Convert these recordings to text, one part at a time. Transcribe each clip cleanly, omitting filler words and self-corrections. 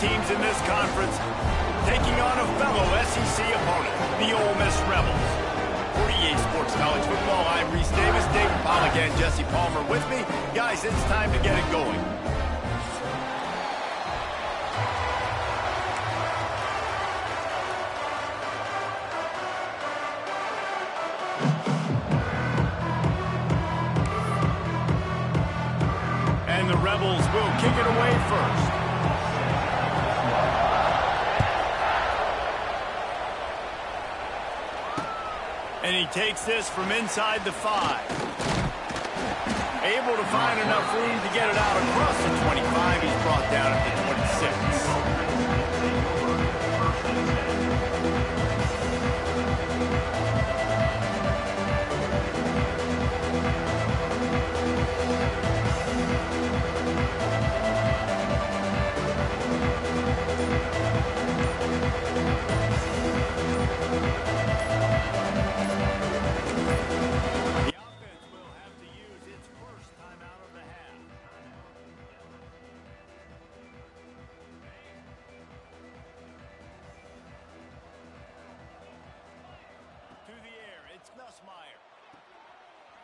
teams in this conference taking on a fellow SEC opponent, the Ole Miss Rebels. For EA Sports College Football, I'm Reese Davis, David Pollack, and Jesse Palmer with me. Guys, it's time to get it going. And the Rebels will kick it away first. And he takes this from inside the 5. Able to find enough room to get it out across the 25. He's brought down at the 26.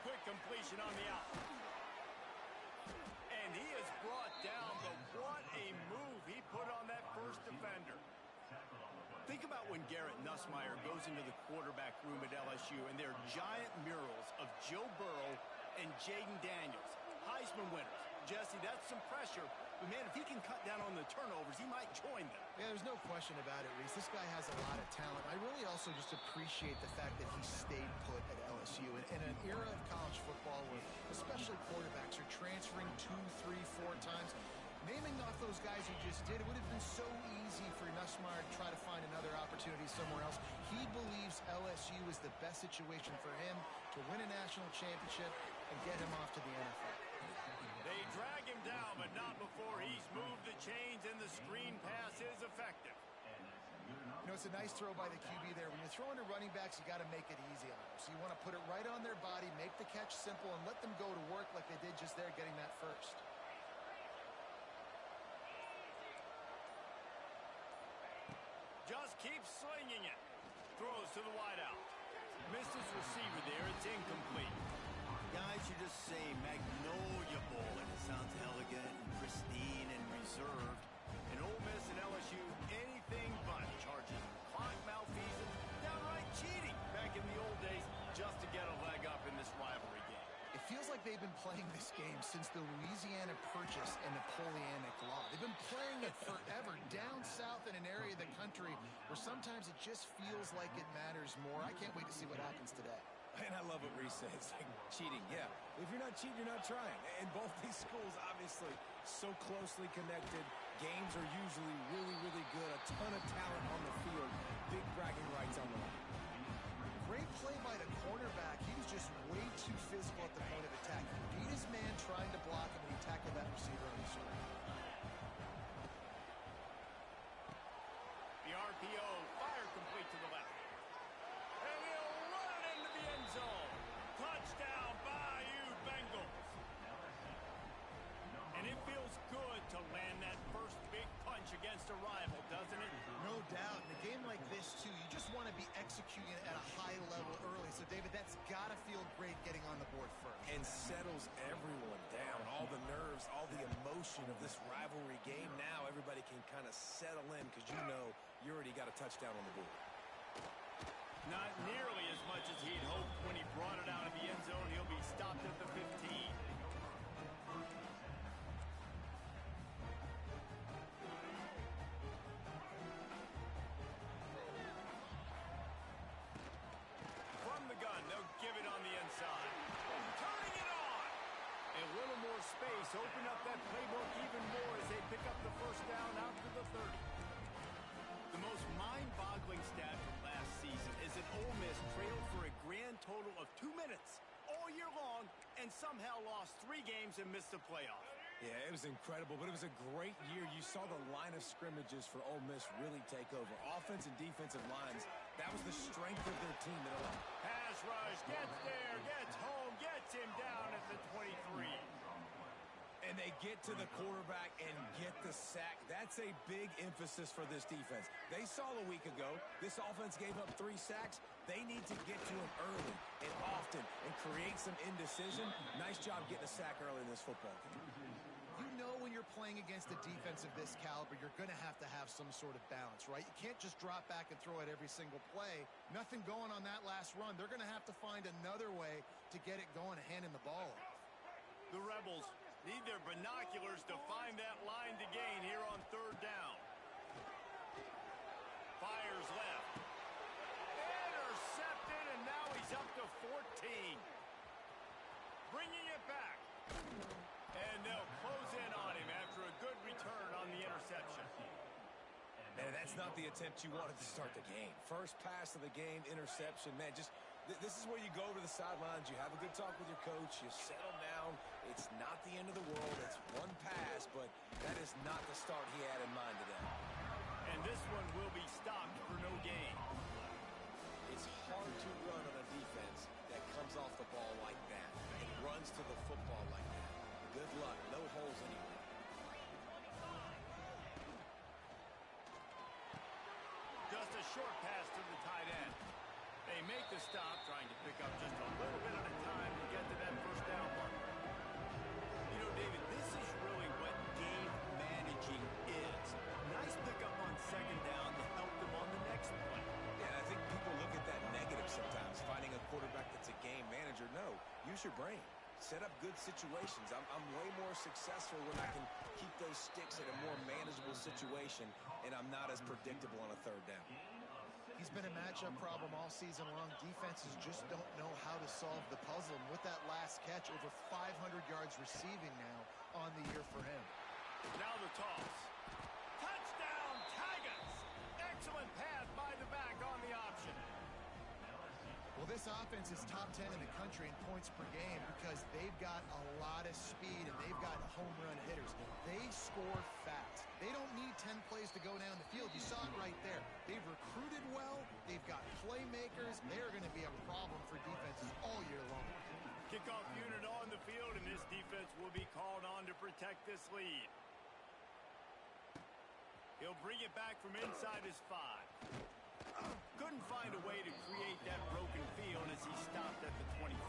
Quick completion on the out. And he is brought down, but what a move he put on that first defender. Think about when Garrett Nussmeier goes into the quarterback room at LSU and there are giant murals of Joe Burrow and Jaden Daniels, Heisman winners. Jesse, that's some pressure. But, man, if he can cut down on the turnovers, he might join them. Yeah, there's no question about it, Reese. This guy has a lot of talent. I really also just appreciate the fact that he stayed put at LSU. In an era of college football where especially quarterbacks are transferring 2, 3, 4 times, naming off those guys who just did, it would have been so easy for Nussmeier to try to find another opportunity somewhere else. He believes LSU is the best situation for him to win a national championship and get him off to the NFL. They drag him down, but not before he's moved the chains, and the screen pass is effective. You know, it's a nice throw by the QB there. When you're throwing to running backs, you got to make it easy on them. So you want to put it right on their body, make the catch simple, and let them go to work like they did just there, getting that first. Just keeps slinging it. Throws to the wideout. Missed his receiver there. It's incomplete. Guys, you just say Magnolia Bowl, and it sounds elegant and pristine and reserved. And Ole Miss and LSU, anything but. Charges clock malfeasance, downright cheating back in the old days just to get a leg up in this rivalry game. It feels like they've been playing this game since the Louisiana Purchase and Napoleonic Law. They've been playing it forever down south in an area of the country where sometimes it just feels like it matters more. I can't wait to see what happens today. And I love what Reese says, like cheating. Yeah, if you're not cheating, you're not trying. And both these schools, obviously, so closely connected. Games are usually really, really good. A ton of talent on the field. Big bragging rights on the line. Great play by the cornerback. He was just way too physical at the point of attack. He beat his man trying to block him, and he tackled that receiver on the screen. The RPO, fire complete to the left. And he'll run it into the end zone. Touchdown, Bayou Bengals. And it feels good to land that first big punch against a rival, doesn't it? No doubt. In a game like this, too, you just want to be executing it at a high level early. So, David, that's got to feel great getting on the board first. And settles everyone down. All the nerves, all the emotion of this rivalry game. Now everybody can kind of settle in because you know you already got a touchdown on the board. Not nearly as much as he'd hoped when he brought it out of the end zone. He'll be stopped at the 15. From the gun, they'll give it on the inside. Turning it on! A little more space. Open up that playbook even more as they pick up the first down out to the 30. The most mind-boggling stat from last season is that Ole Miss trailed for a grand total of 2 minutes all year long and somehow lost 3 games and missed the playoff. Yeah, it was incredible, but it was a great year. You saw the line of scrimmages for Ole Miss really take over. Offense and defensive lines, that was the strength of their team. Pass rush, gets there, gets home, gets him down at the 23. And they get to the quarterback and get the sack. That's a big emphasis for this defense. They saw a week ago, this offense gave up 3 sacks. They need to get to him early and often and create some indecision. Nice job getting a sack early in this football game. You know when you're playing against a defense of this caliber, you're going to have some sort of balance, right? You can't just drop back and throw it every single play. Nothing going on that last run. They're going to have to find another way to get it going and handing the ball off. The Rebels need their binoculars to find that line to gain here on 3rd down. Fires left. Intercepted, and now he's up to 14. Bringing it back. And they'll close in on him after a good return on the interception. Man, that's not the attempt you wanted to start the game. First pass of the game, interception. Man, just this is where you go to the sidelines. You have a good talk with your coach. You settle down. It's not the end of the world. It's one pass, but that is not the start he had in mind today. And this one will be stopped for no gain. It's hard to run on a defense that comes off the ball like that and runs to the football like that. Good luck. No holes anywhere. Just a short pass to the tight end. They make the stop, trying to pick up just a little bit at a time to get to that 1st down mark. You know, David, this is really what game managing is. Nice pickup on 2nd down to help them on the next play. Yeah, I think people look at that negative sometimes, finding a quarterback that's a game manager. No, use your brain. Set up good situations. I'm way more successful when I can keep those sticks in a more manageable situation, and I'm not as predictable on a 3rd down. He's been a matchup problem all season long. Defenses just don't know how to solve the puzzle. And with that last catch, over 500 yards receiving now on the year for him. Now the toss. Touchdown, Tigers! Excellent pass by the back on the option. Well, this offense is top 10 in the country in points per game because they've got a lot of speed and they've got home run hitters. They score fast. They don't need 10 plays to go down the field. You saw it right there. They've recruited well. They've got playmakers. They're going to be a problem for defenses all year long. Kickoff unit on the field, and this defense will be called on to protect this lead. He'll bring it back from inside his 5. Couldn't find a way to create that broken field as he stopped at the 25.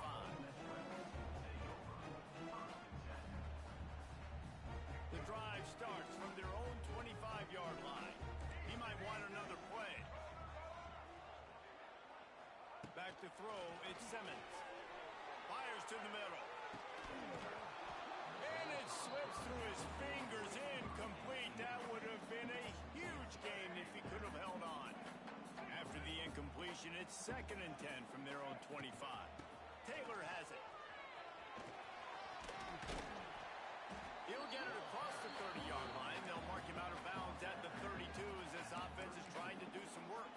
The drive starts from their own 25-yard line. He might want another play. Back to throw, it's Simmons. Fires to the middle. And it slips through his fingers, incomplete. That would have been a huge gain if he could have held on. After the incompletion, it's 2nd and 10 from their own 25. Taylor has it. He'll get it across the 30-yard line. They'll mark him out of bounds at the 32 as this offense is trying to do some work.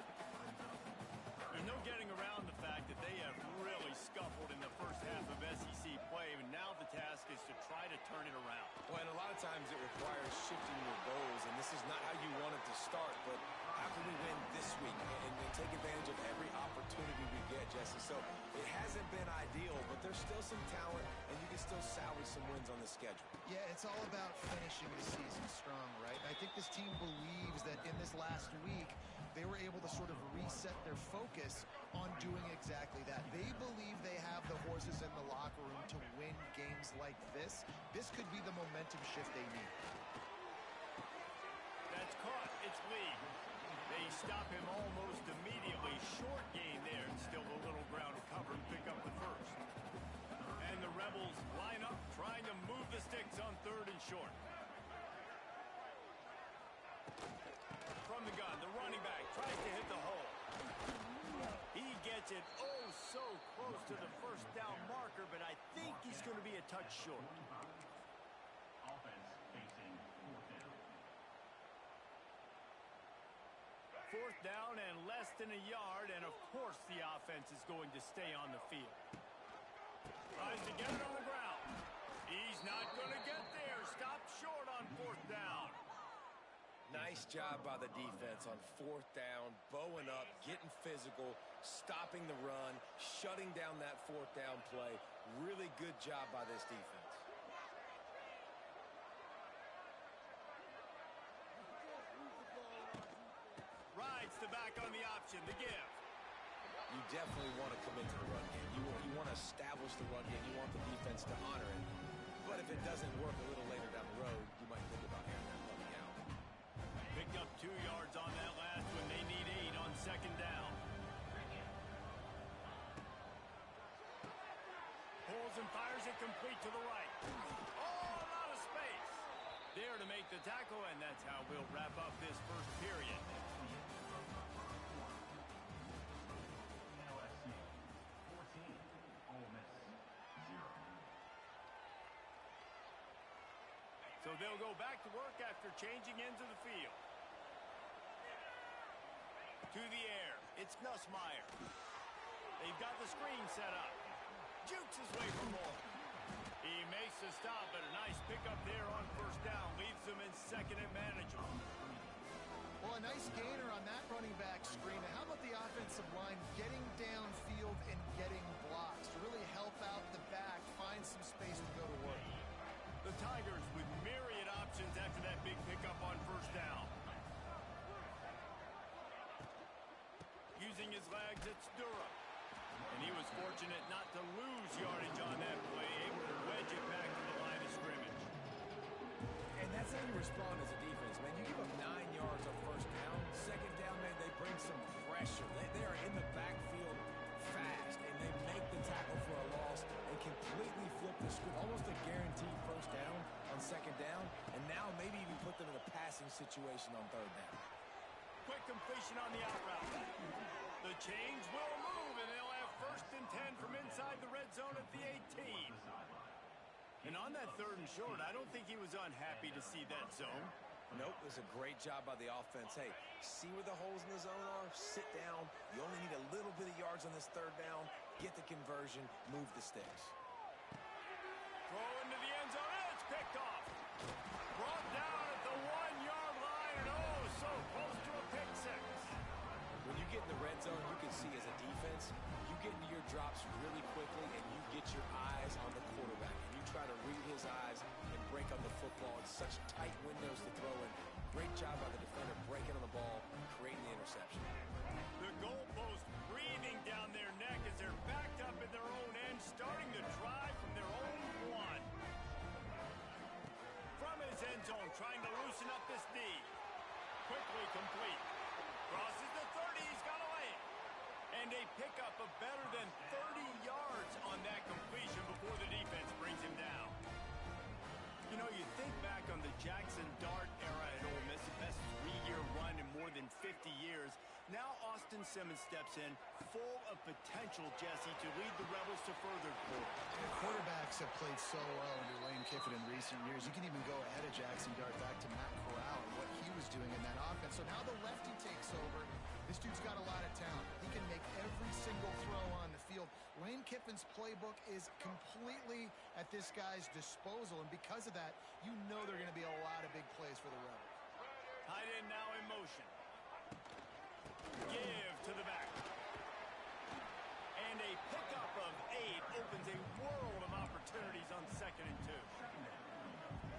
There's no getting around the fact that they have really scuffled in the first half of SEC play, and now the task is to try to turn it around. Well, and a lot of times it requires shifting your goals, and this is not how you want it to start, but how can we win this week and take advantage of every opportunity we get, Jesse? So it hasn't been ideal, but there's still some talent, and you can still salvage some wins on the schedule. Yeah, it's all about finishing the season strong, right? And I think this team believes that in this last week, they were able to sort of reset their focus on doing exactly that. They believe they have the horses in the locker room to win games like this. This could be the momentum shift they need. That's caught. It's Lee. They stop him almost immediately. Short gain there, and still a little ground to cover and pick up the 1st. And the Rebels line up, trying to move the sticks on 3rd and short. From the gun, the running back tries to hit the hole. He gets it so close to the 1st down marker, but I think he's going to be a touch short. Offense facing 4th down. 4th down and less than a yard, and of course the offense is going to stay on the field. Tries to get it on the ground. He's not going to get there. Stop short on 4th down. Nice job by the defense on 4th down, bowing up, getting physical, stopping the run, shutting down that 4th down play. Really good job by this defense. back on the option, the give. You definitely want to commit to the run game. You want to establish the run game. You want the defense to honor it. But if it doesn't work a little later down the road, you might think about airing that puppy out. Picked up 2 yards on that last one. They need 8 on second down. Pulls and fires it complete to the right. Oh, a lot of space. There to make the tackle, and that's how we'll wrap up this first period. LSU 14, Ole Miss 0. So they'll go back to work after changing ends of the field. To the air, it's Nussmeier. They've got the screen set up. Jukes his way for more. He makes the stop, but a nice pickup there on first down. Leaves them in second and manageable. Well, a nice gainer on that running back screen. Now, how about the offensive line getting downfield and getting blocks to really help out the back, find some space to go to work? The Tigers with myriad options after that big pickup on first down. Using his legs, it's Durham. And he was fortunate not to lose yardage on that play, able to wedge it back to the line of scrimmage. And that's how you respond as a defense, man. You give up 9 yards on first down. Second down, man, they bring some pressure. They are in the backfield fast, and they make the tackle for a loss and completely flip the script. Almost a guaranteed first down on second down, and now maybe even put them in a passing situation on third down. Quick completion on the out route. The chains will move, and they'll have first and 10 from inside the red zone at the 18. And on that third and short, I don't think he was unhappy to see that zone. Nope, it was a great job by the offense. Hey, see where the holes in the zone are? Sit down. You only need a little bit of yards on this third down. Get the conversion. Move the sticks. Throw into the end zone, and it's picked off. Brought down at the 1-yard line, and oh, so close to a pick six. When you get in the red zone, you can see as a defense, you get into your drops really quickly, and you get your eyes on the quarterback. And you try to read his eyes and break on the football in such tight windows to throw in. Great job by the defender breaking on the ball, creating the interception. The goalpost breathing down their neck as they're backed up in their own end, starting to drive from their own one. From his end zone, trying to loosen up this D. Quickly complete. Crosses the 30, he's got to lay it. And a pickup of better than 30 yards on that completion before the defense brings him down. You know, you think back on the Jackson Dart era at Ole Miss, the best 3-year run in more than 50 years. Now Austin Simmons steps in, full of potential, Jesse, to lead the Rebels to further glory. Quarterbacks have played so well under Lane Kiffin in recent years. You can even go ahead of Jackson Dart back to Matt Corral and what he was doing in that offense. So now the lefty takes over. This dude's got a lot of talent. He can make every single throw on the field. Lane Kiffin's playbook is completely at this guy's disposal, and because of that, you know there are going to be a lot of big plays for the Rebels. Tight end now in motion. Give to the back. And a pickup of 8 opens a world of opportunities on second and 2.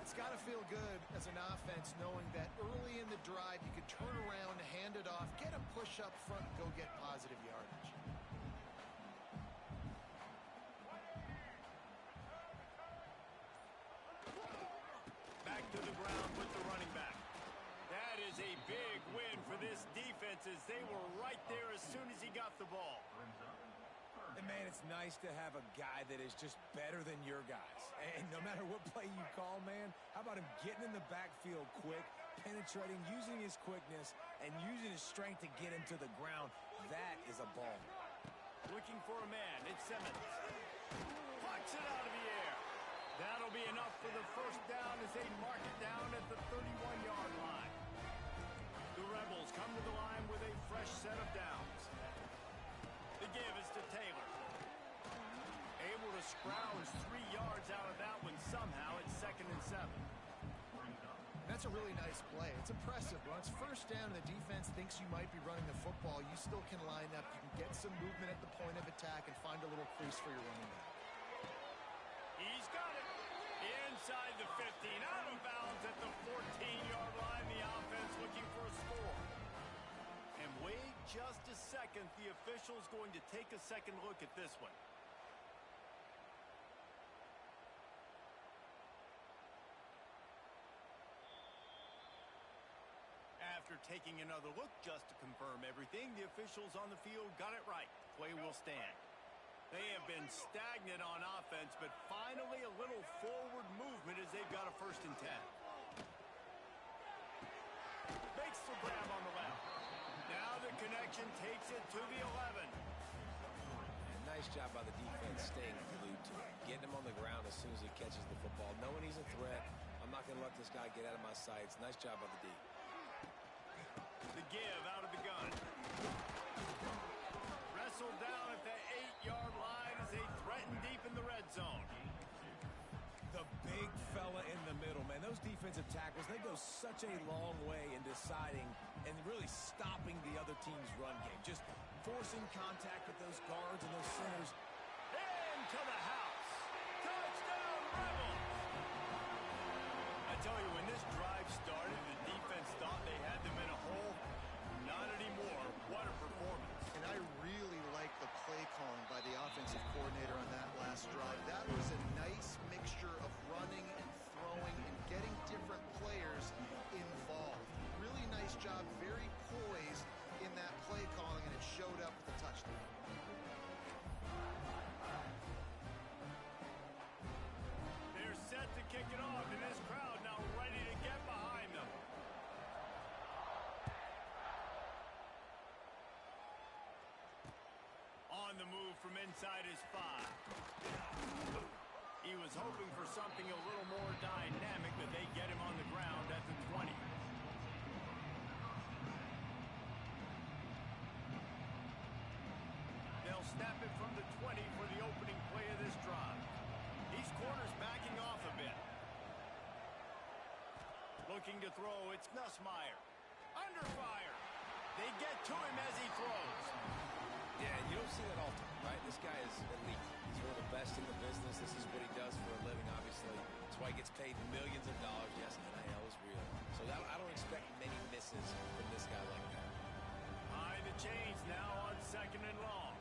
It's got to feel good as an offense knowing that early in the drive you can turn around, hand it off, get a push up front, and go get positive yardage. Back to the ground with the running back. That is a big win for this defense as they were right there as soon as he got the ball. And man, it's nice to have a guy that is just better than your guys. And no matter what play you call, man, how about him getting in the backfield quick, penetrating, using his quickness, and using his strength to get him to the ground? That is a ball. Looking for a man. It's Simmons. Plucks it out of the air. That'll be enough for the first down as they mark it down at the 31-yard line. The Rebels come to the line with a fresh set of downs. The give is to Taylor. Able to scrounge 3 yards out of that one somehow at second and 7. That's a really nice play. It's impressive. When it's first down and the defense thinks you might be running the football, you still can line up. You can get some movement at the point of attack and find a little crease for your running back. He's got it. Inside the 15, out of bounds at the 14-yard line. The offense looking for a score. And way second. The official's going to take a second look at this one. After taking another look just to confirm everything, the officials on the field got it right. Play will stand. They have been stagnant on offense, but finally a little forward movement as they've got a 1st and 10. Makes the grab on the left. Now the connection takes it to the 11. And nice job by the defense staying glued to him. Getting him on the ground as soon as he catches the football. Knowing he's a threat. I'm not going to let this guy get out of my sights. Nice job by the D. The give out of the gun. Wrestled down at the 8-yard line as they threaten deep in the red zone. The big fella in the middle, man. Those defensive tackles, they go such a long way in deciding and really stopping the other team's run game. Just forcing contact with those guards and those centers. Into the house. Touchdown, Rebels! I tell you, when this drive started, the defense thought they had them in a hole. Not anymore. What a performance. And I really like the play calling by the offensive coordinator on that last drive. That was a nice mixture of running and throwing and getting different players involved. Really nice job, very poised in that play calling, and it showed up with a touchdown. They're set to kick it off, and this crowd now ready to get behind them. On the move from inside his 5. He was hoping for something a little more dynamic, but they get him on the ground at the 20. They'll snap it from the 20 for the opening play of this drive. These corners backing off a bit. Looking to throw, it's Nussmeier. Under fire. They get to him as he throws. Yeah, you don't see that often, right? This guy is elite. He's one of the best in the business. This is what he does for a living, obviously. That's why he gets paid millions of dollars. Yes, NIL is real. So I don't expect many misses from this guy like that. Behind the chains now on 2nd and long.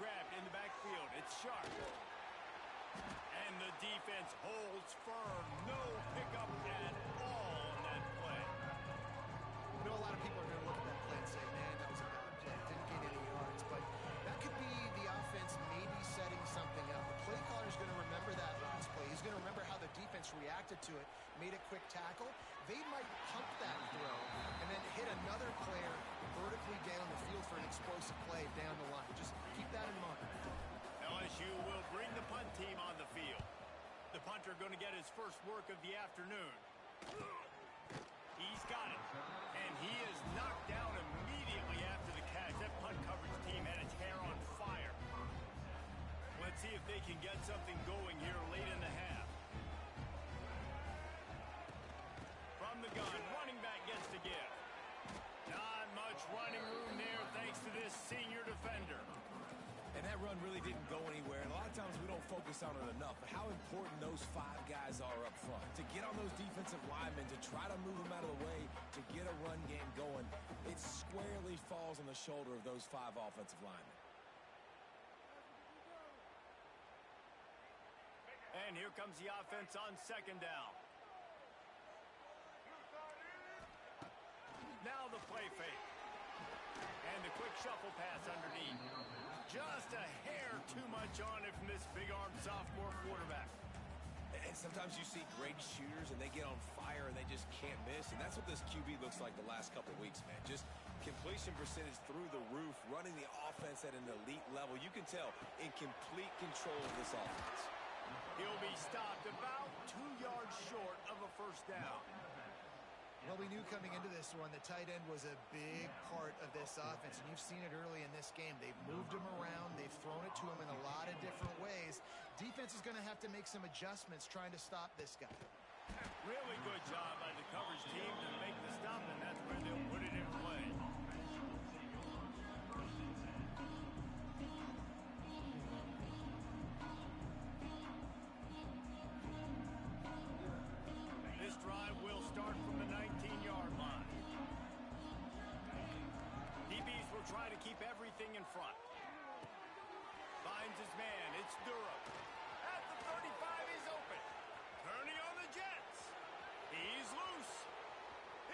Grabbed in the backfield. It's Sharp. And the defense holds firm. No pickup at all on that play. I know a lot of people are going to look at that play and say, man, that was a bad play. Didn't get any yards. But that could be the offense maybe setting something up. The play caller is going to remember that last play. He's going to remember how the defense reacted to it, made a quick tackle. They might pump that throw and then hit another player vertically down the field for an explosive play down the line. Just keep that in mind. LSU will bring the punt team on the field. The punter going to get his first work of the afternoon. He's got it. And he is knocked down immediately after the catch. That punt coverage team had its hair on fire. Let's see if they can get something going here late in the half. From the gun, running back gets the give. Not much running room there thanks to this senior defender. And that run really didn't go anywhere. And a lot of times we don't focus on it enough. But how important those 5 guys are up front. To get on those defensive linemen, to try to move them out of the way, to get a run game going, it squarely falls on the shoulder of those 5 offensive linemen. And here comes the offense on 2nd down. Now the play fake. And the quick shuffle pass underneath. Just a hair too much on it from this big-armed sophomore quarterback. And sometimes you see great shooters, and they get on fire, and they just can't miss. And that's what this QB looks like the last couple of weeks, man. Just completion percentage through the roof, running the offense at an elite level. You can tell in complete control of this offense. He'll be stopped about 2 yards short of a 1st down. Well, we knew coming into this one, the tight end was a big part of this offense, and you've seen it early in this game. They've moved him around. They've thrown it to him in a lot of different ways. Defense is going to have to make some adjustments trying to stop this guy. Really good job by the coverage team to make the stop, and that's where they'll put it in play. This drive will start from the 19-yard line. front. Finds his man. It's Durham. At the 35, he's open. Turning on the Jets. He's loose.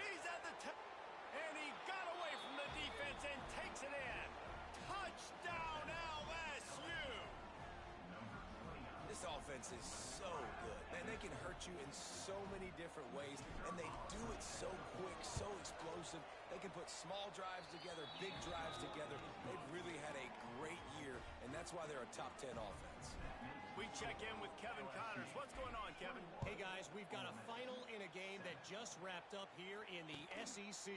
He's at the 10. And he got away from the defense and takes it in. Touchdown, LSU. This offense is so good. Man, they can hurt you in so many different ways, and they do it so quick, so explosive. They can put small drives together, big drives together. They've really had a great year, and that's why they're a top 10 offense. We check in with Kevin Connors. What's going on, Kevin? Hey, guys, we've got a final in a game that just wrapped up here in the SEC.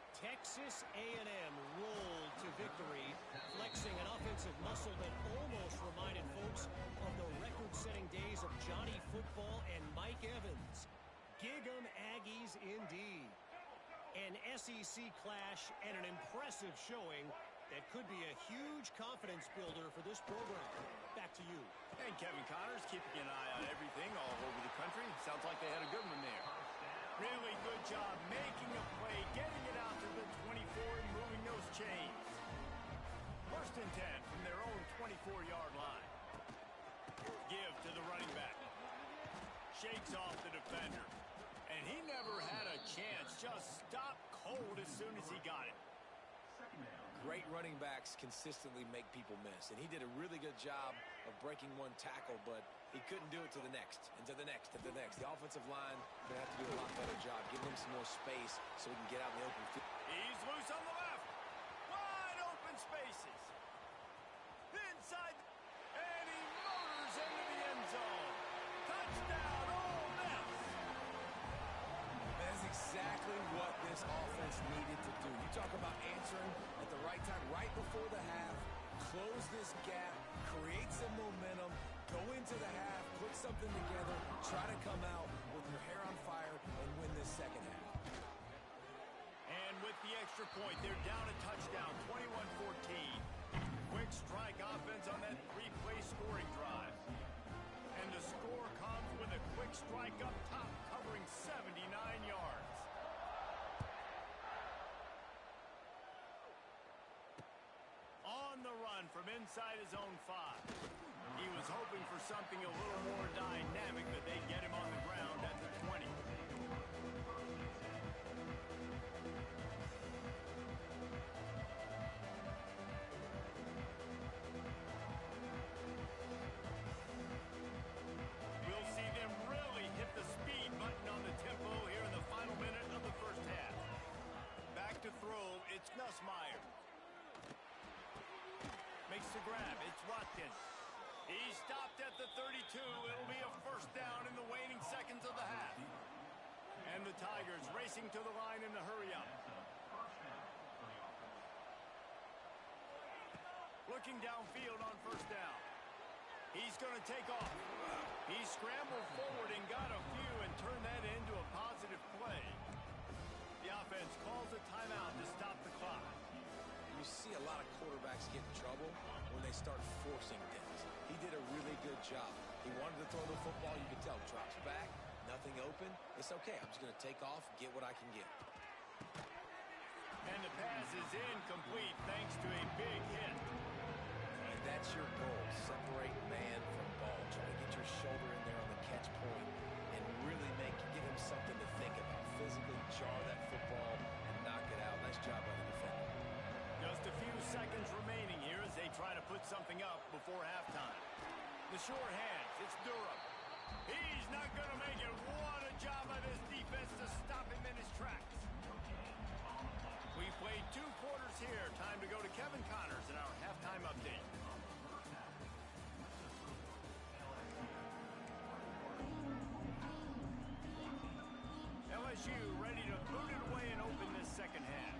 Texas A&M rolled to victory, flexing an offensive muscle that almost reminded folks of the record-setting days of Johnny Football and Mike Evans. Gig 'em Aggies indeed. An SEC clash and an impressive showing that could be a huge confidence builder for this program. Back to you. And Kevin Connors keeping an eye on everything all over the country. Sounds like they had a good one there. Really good job making a play, getting it out to the 24 and moving those chains. First and 10 from their own 24-yard line. Give to the running back. Shakes off the defender. And he never had a chance. Just stopped cold as soon as he got it. Great running backs consistently make people miss, and he did a really good job of breaking one tackle, but he couldn't do it to the next, and to the next, and to the next. The offensive line going to have to do a lot better job, giving him some more space so he can get out in the open field. He's loose on the left. Wide open spaces. Inside, and he motors into the end zone. Touchdown, Ole Miss. That's exactly what this offense needed to do. You talk about answering at the right time, right before the half, close this gap, create some momentum, go into the half, put something together, try to come out with your hair on fire and win this second half. And with the extra point, they're down a touchdown, 21-14. Quick strike offense on that three-play scoring drive. And the score comes with a quick strike up top, covering 79 yards. On the run from inside his own 5. He was hoping for something a little more dynamic, but they get him on the ground at the 20. We'll see them really hit the speed button on the tempo here in the final minute of the first half. Back to throw, it's Nussmeier. Makes the grab, it's Watkins. He stopped at the 32. It'll be a first down in the waning seconds of the half. And the Tigers racing to the line in the hurry-up. Looking downfield on first down. He's going to take off. He scrambled forward and got a few and turned that into a positive play. The offense calls a timeout to stop the clock. You see a lot of quarterbacks get in trouble when they start forcing things. He did a really good job. He wanted to throw the football. You could tell. Drops back, nothing open. It's okay. I'm just going to take off, get what I can get. And the pass is incomplete thanks to a big hit. And that's your goal. Separate man from ball. Try to get your shoulder in there on the catch point and really give him something to think about. Physically jar that football and knock it out. Nice job by the defender. Just a few seconds remaining here as they try to put something up before halftime. The sure hands, it's Durham. He's not going to make it. What a job by this defense to stop him in his tracks. We played 2 quarters here. Time to go to Kevin Connors in our halftime update. LSU ready to boot it away and open this second half.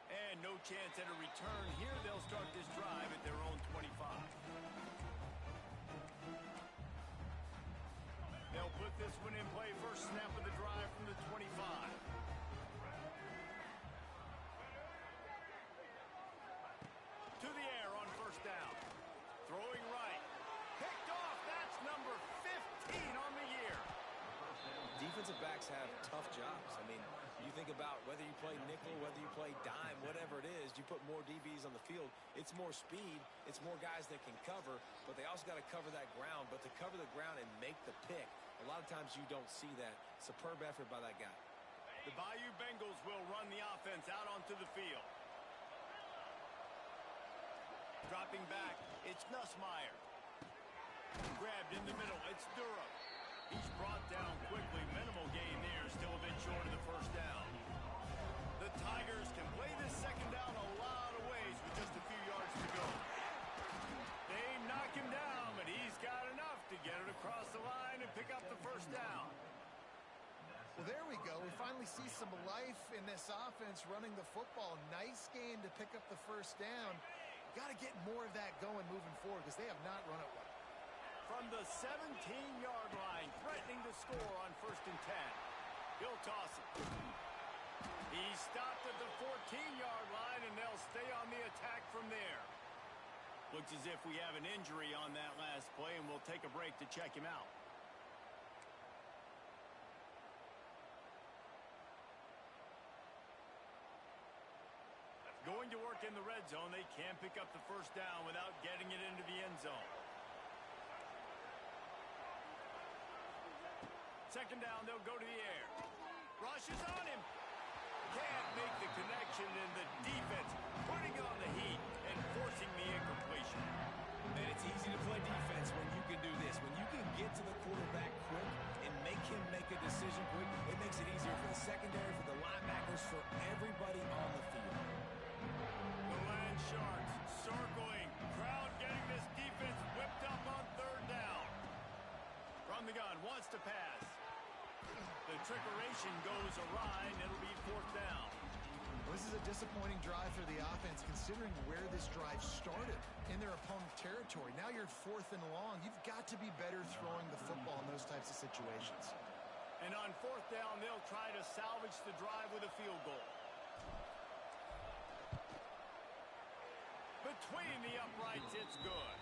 And no chance at a return here. They'll start this drive at their own 25. They'll put this one in play. First snap of the drive from the 25. To the air on first down. Throwing right. Picked off. That's number 15 on the year. defensive backs have tough jobs. I mean, you think about whether you play nickel, whether you play dime, whatever it is, you put more DBs on the field. It's more speed. It's more guys that can cover, but they also got to cover that ground. But to cover the ground and make the pick, a lot of times you don't see that. Superb effort by that guy. The Bayou Bengals will run the offense out onto the field. Dropping back, it's Nussmeier. Grabbed in the middle, it's Durham. He's brought down quickly. Minimal gain there, still a bit short of the first down. The Tigers can play this second down a lot of ways with just a few yards to go. They knock him down, but he's got enough to get it across the line and pick up the first down. Well, there we go. We finally see some life in this offense running the football. Nice game to pick up the first down. Got to get more of that going moving forward because they have not run it well. From the 17-yard line, threatening to score on 1st and 10. He'll toss it. He's stopped at the 14-yard line, and they'll stay on the attack from there. Looks as if we have an injury on that last play, and we'll take a break to check him out. Going to work in the red zone. They can pick up the first down without getting it into the end zone. Second down, they'll go to the air. Rush is on him. Can't make the connection, and the defense putting on the heat and forcing the incompletion. And it's easy to play defense when you can do this. When you can get to the quarterback quick and make him make a decision quick, it makes it easier for the secondary, for the linebackers, for everybody on the field. The Land Sharks circling. Crowd getting this defense whipped up on 3rd down. From the gun, wants to pass. The trickeration goes awry, and it'll be 4th down. Well, this is a disappointing drive for the offense, considering where this drive started in their opponent territory. Now you're 4th and long. You've got to be better throwing the football in those types of situations. And on 4th down, they'll try to salvage the drive with a field goal. Between the uprights, it's good.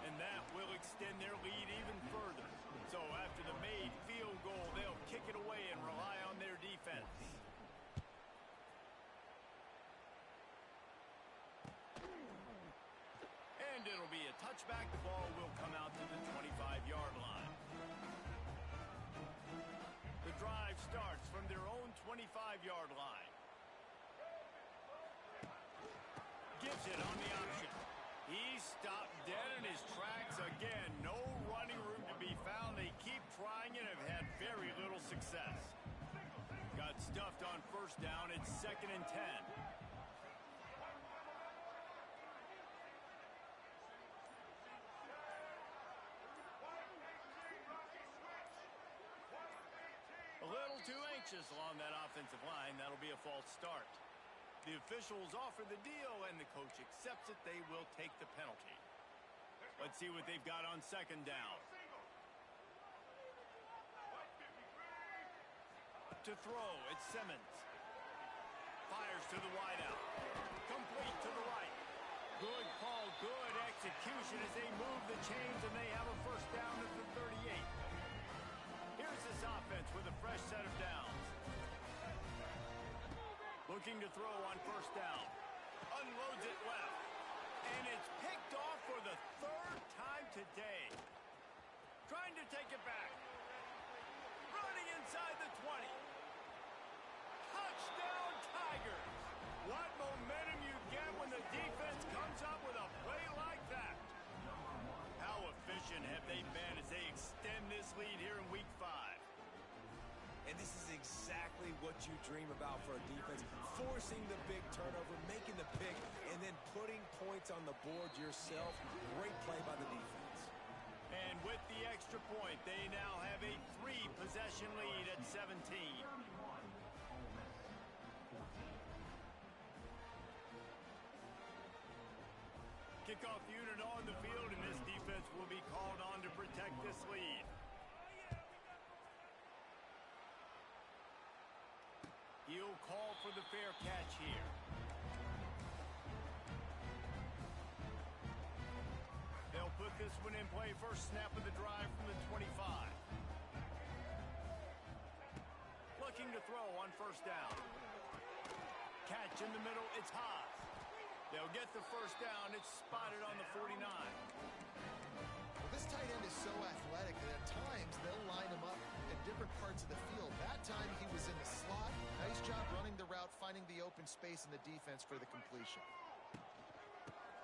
And that will extend their lead even further. So after the made field goal, they'll kick it away and rely on their defense. And it'll be a touchback. The ball will come out to the 25-yard line. The drive starts from their own 25-yard line. Gives it on the option. He's stopped dead in his tracks again. No running room to be found. They keep trying it and have had very little success. Got stuffed on 1st down. It's 2nd and 10. A little too anxious along that offensive line. That'll be a false start. The officials offer the deal, and the coach accepts it. They will take the penalty. Let's see what they've got on 2nd down. To throw, it's Simmons. Fires to the wideout. Complete to the right. Good call, good execution as they move the chains, and they have a 1st down at the 38. Here's this offense with a fresh set of downs. Looking to throw on 1st down. Unloads it left. And it's picked off for the 3rd time today. Trying to take it back. Running inside the 20. Touchdown Tigers. What momentum you get when the defense comes up with a play like that. How efficient have they been as they extend this lead here in Week 5? And this is exactly what you dream about for a defense. Forcing the big turnover, making the pick, and then putting points on the board yourself. Great play by the defense. And with the extra point, they now have a 3-possession lead at 17. Kickoff unit on the field, and this defense will be called on to protect this lead. He'll call for the fair catch here. They'll put this one in play. First snap of the drive from the 25. first down. Catch in the middle, it's Haas. They'll get the first down. It's spotted on the 49. Well, this tight end is so athletic that at times they'll line him up at different parts of the field. That time he was in the slot. Nice job running the route, finding the open space in the defense for the completion.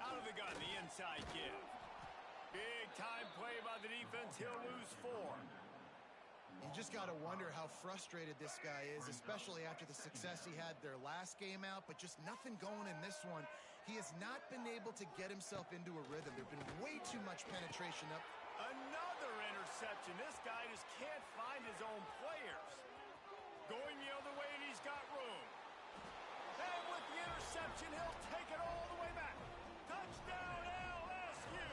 Out of the gun, the inside give. Big time play by the defense. He'll lose 4. You just got to wonder how frustrated this guy is, especially after the success he had their last game out, but just nothing going in this one. He has not been able to get himself into a rhythm. There's been way too much penetration up. Another interception. This guy just can't find his own players. Going the other way, and he's got room. And with the interception, he'll take it all the way back. Touchdown, LSU!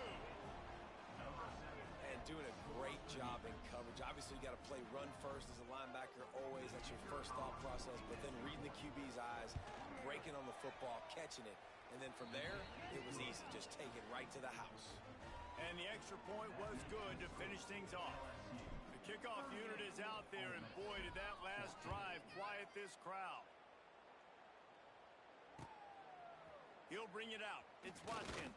And doing a great job in coverage. Obviously, you got to play run first as a linebacker always. That's your first thought process. But then reading the QB's eyes, breaking on the football, catching it. And then from there, it was easy. Just take it right to the house. And the extra point was good to finish things off. The kickoff unit is out there, and boy, did that last drive quiet this crowd. He'll bring it out. It's Watkins.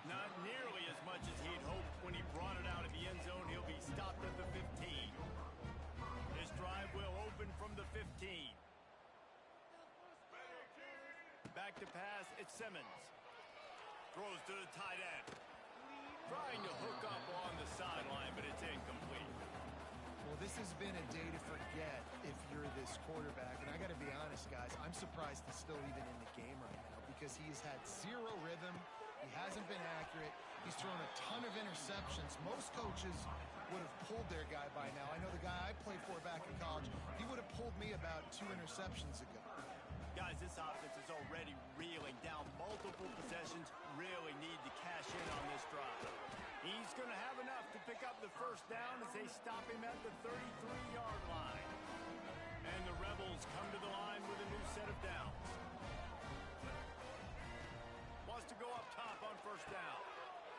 Not nearly as much as he'd hoped when he brought it out of the end zone. He'll be stopped at the 15. This drive will open from the 15. Back to pass, it's Simmons. Throws to the tight end. Trying to hook up on the sideline, but it's incomplete. Well, this has been a day to forget if you're this quarterback. And I got to be honest, guys, I'm surprised he's still even in the game right now because he's had zero rhythm. He hasn't been accurate. He's thrown a ton of interceptions. Most coaches would have pulled their guy by now. I know the guy I played for back in college, he would have pulled me about 2 interceptions ago. Guys, this offense is already reeling down multiple possessions. Really need to cash in on this drive. He's going to have enough to pick up the first down as they stop him at the 33-yard line. And the Rebels come to the line with a new set of downs. Wants to go up top on first down.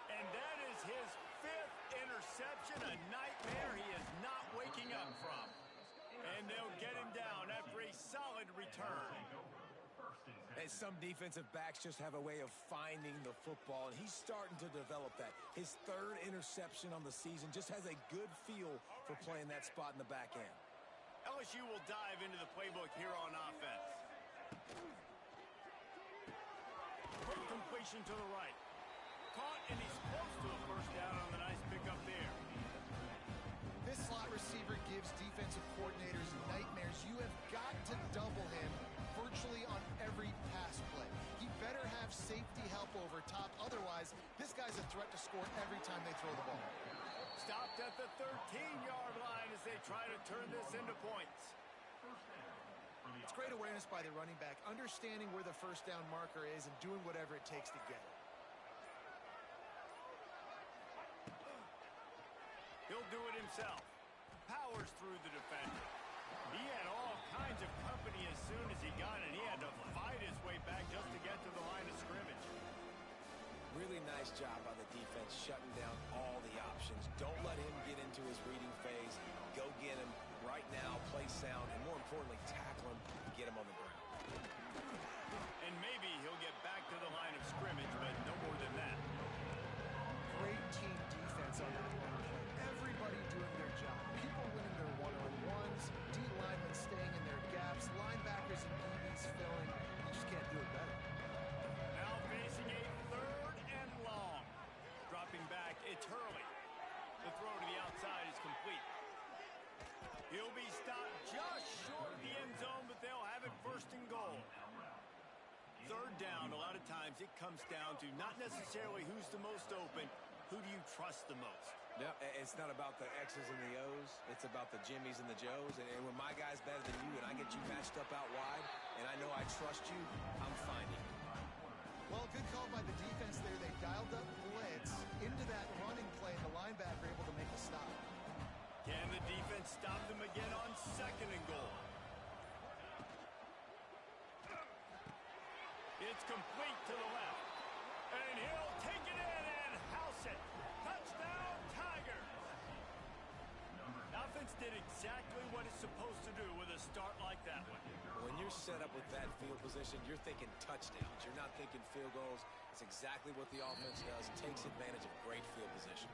And that is his 5th interception, a nightmare he is not waking up from. And they'll get him down after a solid return. And some defensive backs just have a way of finding the football, and he's starting to develop that. His 3rd interception on the season just has a good feel for playing that spot in the back end. LSU will dive into the playbook here on offense. Quick completion to the right. Caught, and he's close to a first down on the nice pickup there. This slot receiver gives defensive coordinators nightmares. You have got to double him virtually on every pass play. He better have safety help over top. Otherwise, this guy's a threat to score every time they throw the ball. Stopped at the 13-yard line as they try to turn this into points. It's great awareness by the running back, understanding where the first down marker is and doing whatever it takes to get it. He'll do it himself. Powers through the defender. He had all kinds of company as soon as he got it. He had to fight his way back just to get to the line of scrimmage. Really nice job by the defense shutting down all the options. Don't let him get into his reading phase. Go get him right now, play sound, and more importantly, tackle him and get him on the ground. And maybe he'll get back to the line of scrimmage, but no more than that. Great team defense on that one. Everybody doing their job. People winning their one-on-ones, D-linemen staying in their gaps, linebackers and DBs filling. You just can't do it better. Now facing a 3rd and long. Dropping back, it's Hurley. The throw to the outside is complete. He'll be stopped just short of the end zone, but they'll have it 1st and goal. 3rd down, a lot of times it comes down to not necessarily who's the most open, who do you trust the most? Yeah, it's not about the X's and the O's. It's about the Jimmies and the Joes. And when my guy's better than you and I get you matched up out wide and I know I trust you, I'm finding you. Well, good call by the defense there. They dialed up blitz into that running play, and the linebacker able to make a stop. Can the defense stop them again on 2nd and goal? It's complete to the left. And he'll take it in and house it. Touchdown, Tigers. Offense did exactly what it's supposed to do with a start like that one. When you're set up with that field position, you're thinking touchdowns. You're not thinking field goals. It's exactly what the offense does. Takes advantage of great field position.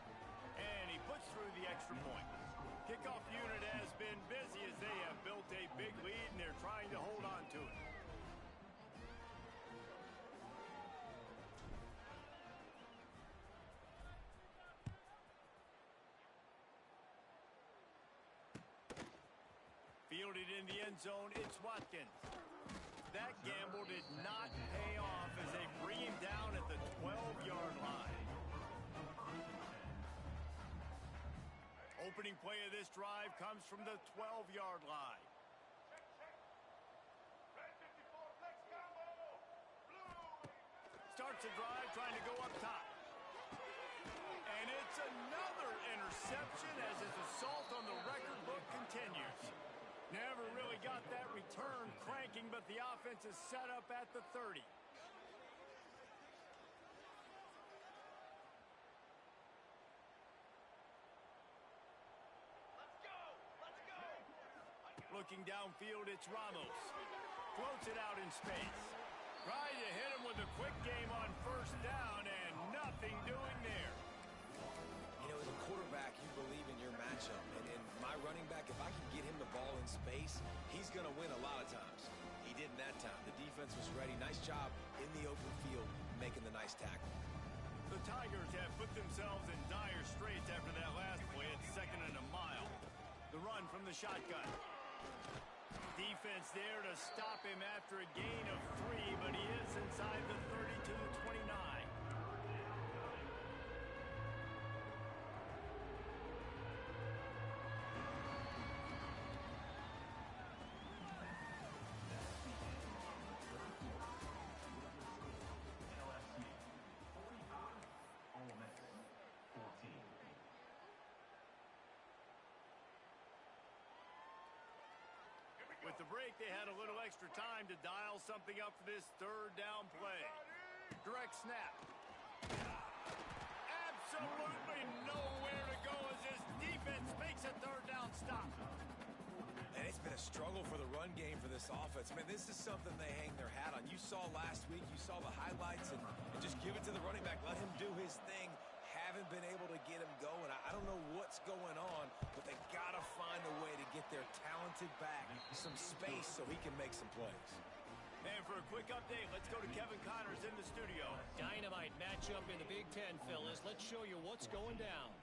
And he puts through the extra point. Kickoff unit has been busy as they have built a big lead, and they're trying to hold on to it. Fielded in the end zone, it's Watkins. That gamble did not pay off as they bring him down at the 12-yard line. Opening play of this drive comes from the 12-yard line. Starts the drive trying to go up top. And it's another interception as his assault on the record book continues. Never really got that return cranking, but the offense is set up at the 30. Looking downfield, it's Ramos. Floats it out in space. Trying to hit him with a quick game on first down, and nothing doing there. You know, as a quarterback, you believe in your matchup. And my running back, if I can get him the ball in space, he's going to win a lot of times. He didn't that time. The defense was ready. Nice job in the open field making the nice tackle. The Tigers have put themselves in dire straits after that last play at 2nd and a mile. The run from the shotgun. Defense there to stop him after a gain of 3, but he is inside the 30 to the 29. With the break, they had a little extra time to dial something up for this third down play. Direct snap. Absolutely nowhere to go as this defense makes a third down stop. And it's been a struggle for the run game for this offense. Man, this is something they hang their hat on. You saw last week, you saw the highlights, and just give it to the running back. Let him do his thing. Haven't been able to get him going. I don't know what's going on, but they got to find a way to get their talented back some space so he can make some plays. And for a quick update, let's go to Kevin Connors in the studio. Dynamite matchup in the Big Ten, fellas. Let's show you what's going down.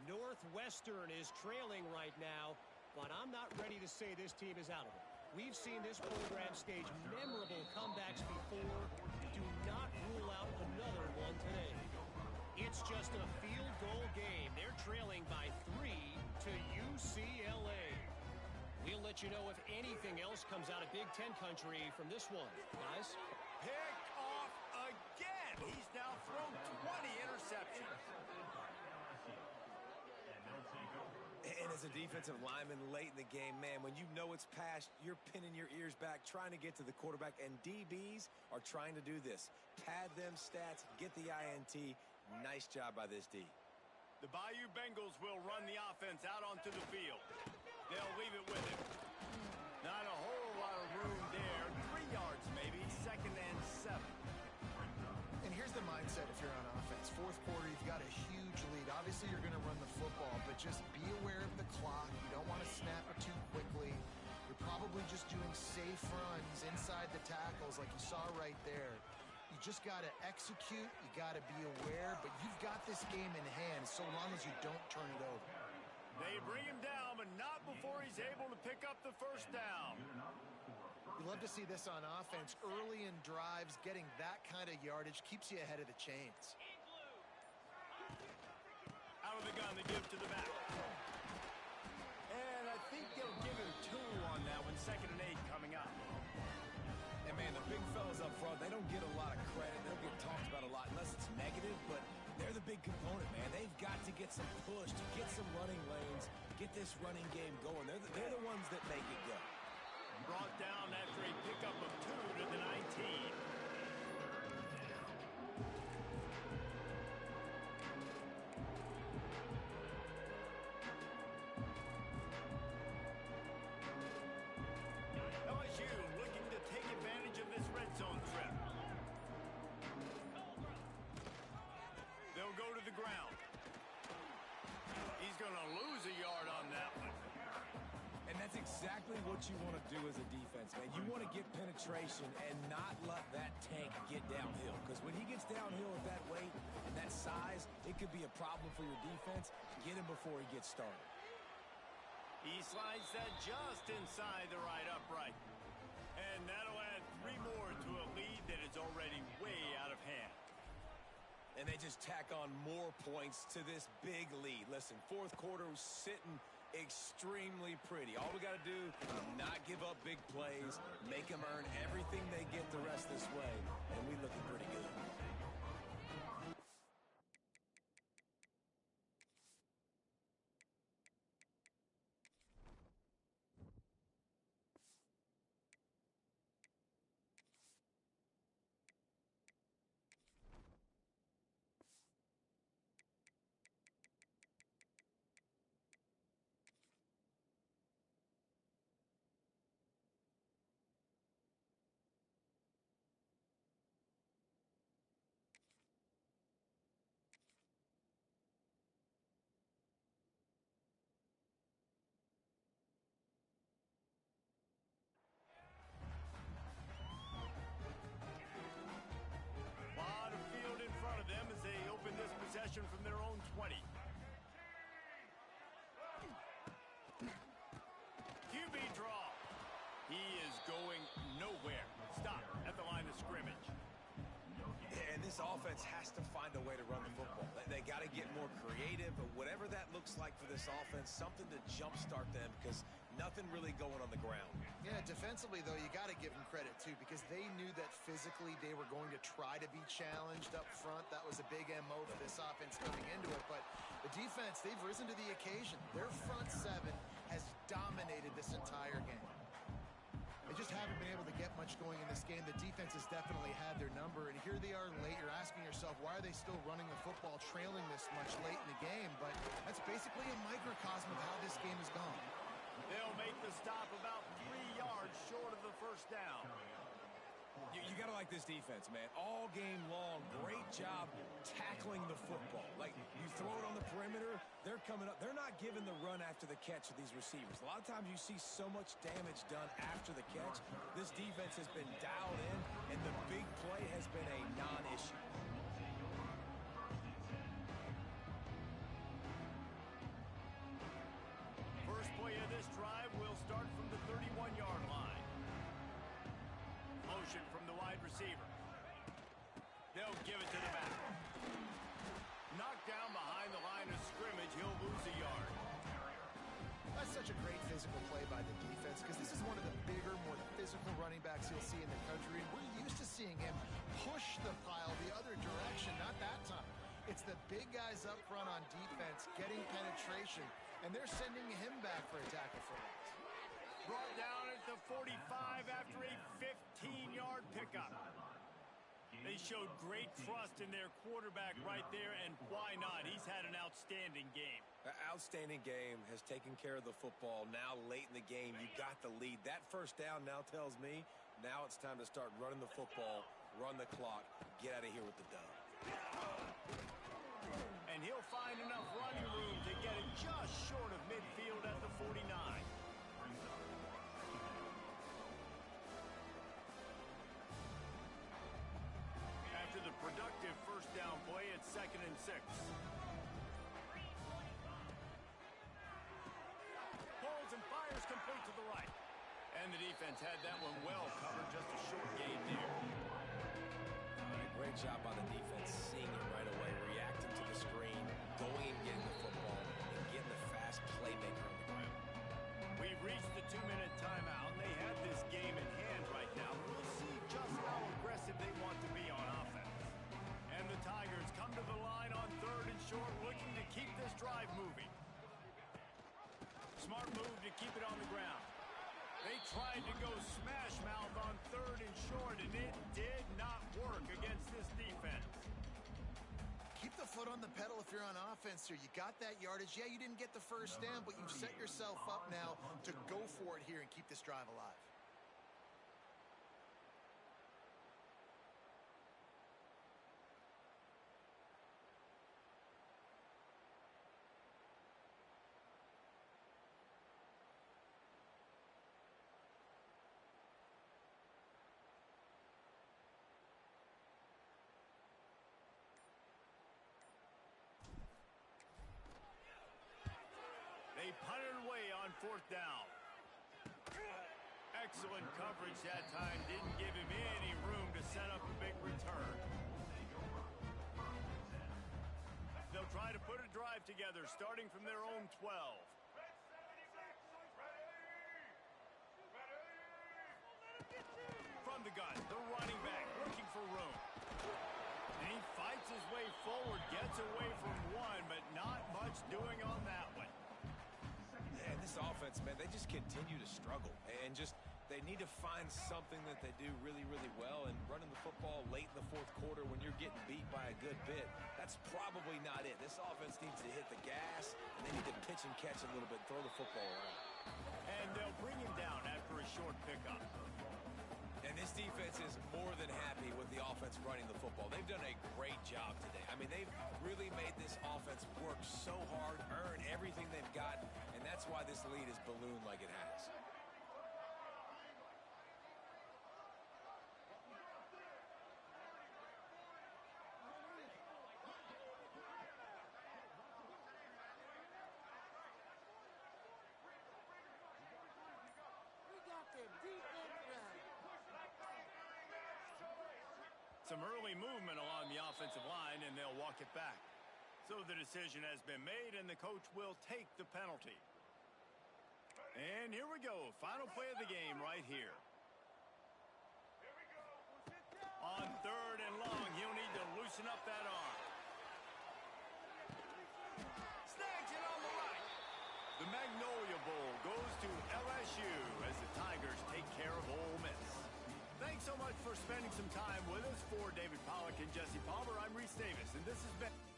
Northwestern is trailing right now, but I'm not ready to say this team is out of it. We've seen this program stage memorable comebacks before. Do not rule out another one today. It's just a field goal game. They're trailing by 3 to UCLA. We'll let you know if anything else comes out of Big Ten country from this one. Guys? Picked off again. He's now thrown 20 interceptions. And as a defensive lineman late in the game, man, when you know it's past, you're pinning your ears back, trying to get to the quarterback, and DBs are trying to do this. Pad them stats, get the INT. Nice job by this D. The Bayou Bengals will run the offense out onto the field. They'll leave it with him. Not a whole lot of room there. 3 yards maybe, 2nd and 7. And here's the mindset if you're on offense. Fourth quarter, you've got a huge lead. Obviously, you're going to run the football, but just be aware of the clock. You don't want to snap it too quickly. You're probably just doing safe runs inside the tackles like you saw right there. You just got to execute. You got to be aware, but you've got this game in hand so long as you don't turn it over. They bring him down, but not before he's able to pick up the first down. You love to see this on offense. Early in drives, getting that kind of yardage keeps you ahead of the chains. Out of the gun, they give to the back. And I think they'll give him 2 on that one. 2nd and 8 coming up. And, man, the big fellas up front, they don't get a lot of credit. They don't get talked about a lot unless it's negative, but they're the big component, man. They've got to get some push, to get some running lanes, get this running game going. They're the ones that make it go. Brought down after a pickup of 2 to the 19. going to lose a yard on that one. And that's exactly what you want to do as a defense, man. You want to get penetration and not let that tank get downhill. Because when he gets downhill at that weight and that size, it could be a problem for your defense. Get him before he gets started. He slides that just inside the right upright. And that'll add 3 more to a lead that is already way out of hand. And they just tack on more points to this big lead. Listen, fourth quarter was sitting extremely pretty. All we got to do is not give up big plays, make them earn everything they get the rest this way, and we looking pretty good. Lot of field in front of them as they open this possession from their own 20. QB draw. He is going nowhere. Stop at the line of scrimmage. And this offense has to find a way to run the football. They got to get more creative, but whatever that looks like for this offense, something to jumpstart them because nothing really going on the ground. Yeah, defensively, though, you got to give them credit, too, because they knew that physically they were going to try to be challenged up front. That was a big MO for this offense coming into it. But the defense, they've risen to the occasion. Their front seven has dominated this entire game. They just haven't been able to get much going in this game. The defense has definitely had their number, and here they are late. You're asking yourself, why are they still running the football, trailing this much late in the game? But that's basically a microcosm of how this game has gone. They'll make the stop about 3 yards short of the first down. You got to like this defense, man. All game long, great job tackling the football. Like, you throw it on the perimeter, they're coming up. They're not giving the run after the catch of these receivers. A lot of times you see so much damage done after the catch. This defense has been dialed in, and the big play has been a non-issue. First play of this drive will start from the 31-yard line. Motion from the wide receiver. They'll give it to the back. Knocked down behind the line of scrimmage. He'll lose a yard. That's such a great physical play by the defense because this is one of the bigger, more physical running backs you'll see in the country. And we're used to seeing him push the pile the other direction. Not that time. It's the big guys up front on defense getting penetration, and they're sending him back for a tackle for loss. Brought down at the 45 after a 15-yard pickup. They showed great trust in their quarterback right there, and why not? He's had an outstanding game. Outstanding game, has taken care of the football. Now late in the game, you got the lead. That first down now tells me now it's time to start running the football, run the clock, get out of here with the dub. And he'll find enough running room to get it just short of midfield at the 49. After the productive first down play, it's 2nd and 6. Pulls and fires complete to the right. And the defense had that one well covered, just a short gain there. Great job by the defense, seeing it right away, reacting to the screen, going and getting the football, and getting the fast playmaker on the ground. We've reached the 2-minute timeout, and they have this game in hand right now. We'll see just how aggressive they want to be on offense. And the Tigers come to the line on 3rd and short, looking to keep this drive moving. Smart move to keep it on the ground. They tried to go smash mouth on 3rd and short, and it did not work against this defense. Keep the foot on the pedal if you're on offense here. You got that yardage. Yeah, you didn't get the first down, but you've set yourself up now to go for it here and keep this drive alive. They punted away on 4th down. Excellent coverage that time. Didn't give him any room to set up a big return. They'll try to put a drive together, starting from their own 12. From the gun, the running back looking for room. And he fights his way forward, gets away from one, but not much doing on that one. Man, this offense, man, they just continue to struggle. And they need to find something that they do really, really well. And running the football late in the 4th quarter when you're getting beat by a good bit, that's probably not it. This offense needs to hit the gas, and they need to pitch and catch a little bit, throw the football around. And they'll bring him down after a short pickup. And this defense is more than happy with the offense running the football. They've done a great job today. I mean, they've really made this offense work so hard, earn everything they've got, and that's why this lead is ballooned like it has. Some early movement along the offensive line, and they'll walk it back. So the decision has been made, and the coach will take the penalty. And here we go. Final play of the game right here. On 3rd and long, he'll need to loosen up that arm. Snags it on the right. The Magnolia Bowl goes to LSU as the Tigers take care of Ole Miss. Thanks so much for spending some time with us. For David Pollack and Jesse Palmer, I'm Reese Davis, and this has been...